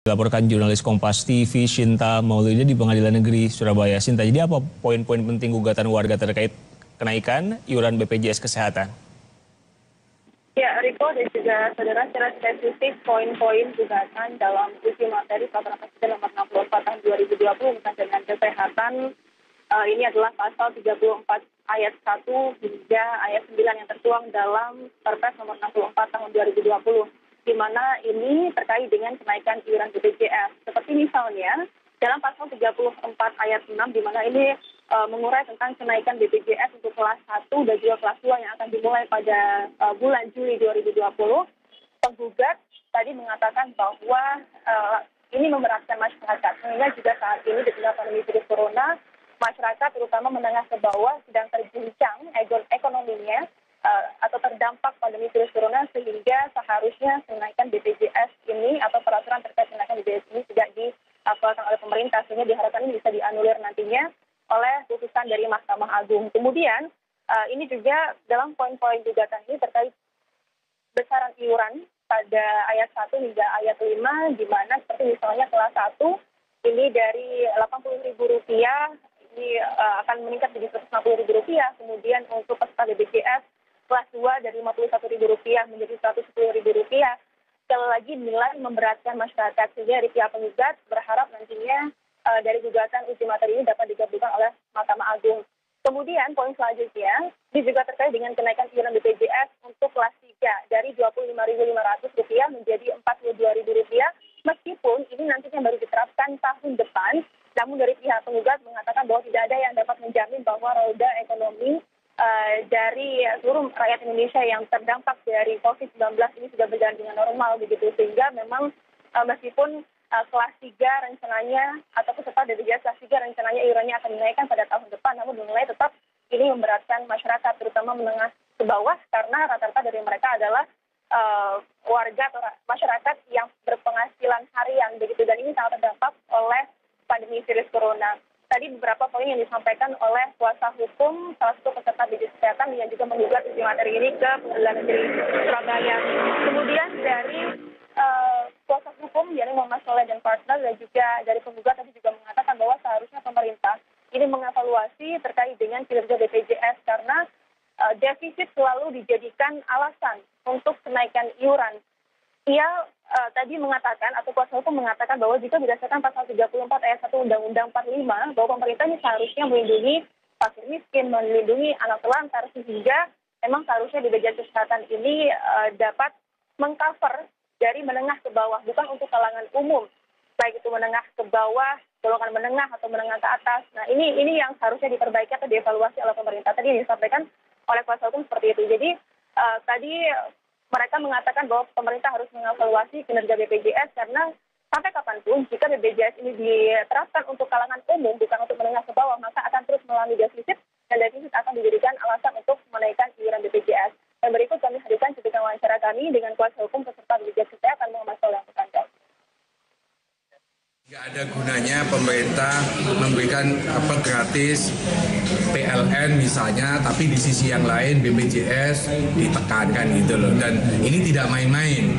Dilaporkan jurnalis Kompas TV Sinta Maulida di Pengadilan Negeri Surabaya. Sinta, jadi apa poin-poin penting gugatan warga terkait kenaikan iuran BPJS Kesehatan? Ya, Riko dan juga saudara, secara spesifik poin-poin gugatan dalam uji materi Peraturan Presiden nomor 64 tahun 2020 tentang jaminan kesehatan ini adalah pasal 34 ayat 1 hingga ayat 9 yang tertuang dalam Perpres nomor 64 tahun 2020. Di mana ini terkait dengan kenaikan iuran BPJS. Seperti misalnya dalam pasal 34 ayat 6 di mana ini mengurai tentang kenaikan BPJS untuk kelas 1 dan juga kelas 2 yang akan dimulai pada bulan Juli 2020. Penggugat tadi mengatakan bahwa ini memberatkan masyarakat. Sehingga juga saat ini di tengah pandemi virus corona, masyarakat terutama menengah ke bawah sedang terguncang ekonominya atau terdampak pandemi virus corona, sehingga seharusnya kenaikan BPJS ini atau peraturan terkait kenaikan BPJS ini tidak dikeluarkan oleh pemerintah, sehingga diharapkan ini bisa dianulir nantinya oleh putusan dari Mahkamah Agung. Kemudian ini juga dalam poin-poin gugatan ini terkait besaran iuran pada ayat 1 hingga ayat 5, di mana seperti misalnya kelas 1 ini dari Rp80.000 ini akan meningkat menjadi Rp160.000, kemudian untuk peserta BPJS kelas 2 dari Rp51.000 menjadi Rp110.000. Sekali lagi nilai memberatkan masyarakat, sehingga dari pihak penggugat berharap nantinya dari gugatan uji materi ini dapat digabungkan oleh Mahkamah Agung. Kemudian poin selanjutnya ini juga terkait dengan kenaikan iuran BPJS untuk kelas 3 dari Rp25.500 menjadi Rp42.000, meskipun ini nantinya baru diterapkan tahun depan. Namun dari pihak penggugat mengatakan bahwa tidak ada yang dapat menjamin bahwa roda ekonomi dari seluruh rakyat Indonesia yang terdampak dari COVID-19 ini sudah berjalan dengan normal begitu, sehingga memang meskipun kelas 3 rencananya atau peserta BPJS kelas 3 rencananya iurannya akan dinaikkan pada tahun depan, namun dinilai tetap ini memberatkan masyarakat terutama menengah ke bawah, karena rata-rata dari mereka adalah warga atau masyarakat yang berpenghasilan harian begitu, dan ini sangat terdampak oleh pandemi virus corona. Tadi beberapa poin yang disampaikan oleh kuasa hukum salah satu peserta BPJS Kesehatan yang juga menggugat uji materi ini ke Pengadilan Negeri Surabaya. Kemudian dari kuasa hukum yakni Muhammad Soleh dan partner dan juga dari penggugat tadi juga mengatakan bahwa seharusnya pemerintah ini mengevaluasi terkait dengan kinerja BPJS, karena defisit selalu dijadikan alasan untuk kenaikan iuran. Ia tadi mengatakan atau kuasa hukum mengatakan bahwa jika berdasarkan pasal 34 ayat 1 Undang-Undang 45 bahwa pemerintah ini seharusnya melindungi fakir miskin, melindungi anak terlantar, sehingga memang seharusnya BPJS Kesehatan ini dapat mengcover dari menengah ke bawah, bukan untuk kalangan umum, baik itu menengah ke bawah, golongan menengah atau menengah ke atas. Nah ini yang seharusnya diperbaiki atau dievaluasi oleh pemerintah. Tadi disampaikan oleh kuasa hukum seperti itu. Jadi tadi mereka mengatakan bahwa pemerintah harus mengevaluasi kinerja BPJS, karena sampai kapanpun jika BPJS ini diterapkan untuk kalangan umum bukan untuk menengah ke bawah, maka akan terus mengalami defisit, dan defisit akan dijadikan alasan untuk menaikkan iuran BPJS. Dan berikut kami hadirkan cuplikan wawancara kami dengan kuasa hukum peserta BPJS Kesehatan Muhammad Soleh. Tidak ada gunanya pemerintah memberikan gratis PLN misalnya, tapi di sisi yang lain BPJS ditekankan gitu loh. Dan ini tidak main-main.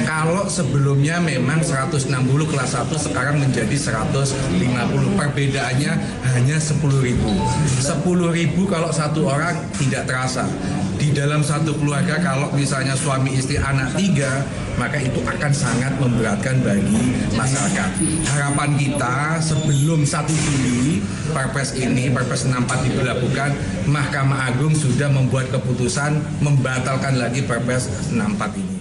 Kalau sebelumnya memang 160 kelas 1 sekarang menjadi 150. Perbedaannya hanya 10.000. 10.000 kalau satu orang tidak terasa. Di dalam satu keluarga kalau misalnya suami istri anak 3, maka itu akan sangat memberatkan bagi masyarakat. Harapan kita sebelum 1 Juli Perpres 64 diberlakukan, Mahkamah Agung sudah membuat keputusan membatalkan lagi Perpres 64 ini.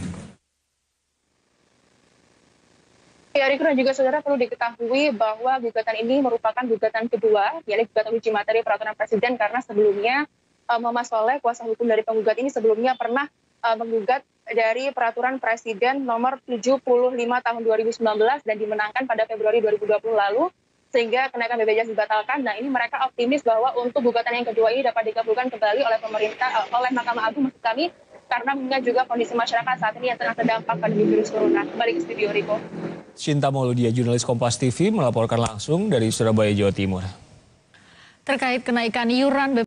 Ya, Riko dan juga saudara, perlu diketahui bahwa gugatan ini merupakan gugatan kedua, yaitu gugatan uji materi Peraturan Presiden, karena sebelumnya Muhammad Soleh, kuasa hukum dari penggugat ini, sebelumnya pernah menggugat dari Peraturan Presiden nomor 75 tahun 2019 dan dimenangkan pada Februari 2020 lalu, sehingga kenaikan BPJS dibatalkan. Nah, ini mereka optimis bahwa untuk gugatan yang kedua ini dapat dikabulkan kembali oleh pemerintah, oleh Mahkamah Agung maksud kami, karena mengingat juga kondisi masyarakat saat ini yang tengah terdampak pandemi virus corona. Kembali ke studio, Riko. Sinta Maulida, jurnalis Kompas TV melaporkan langsung dari Surabaya, Jawa Timur. Terkait kenaikan iuran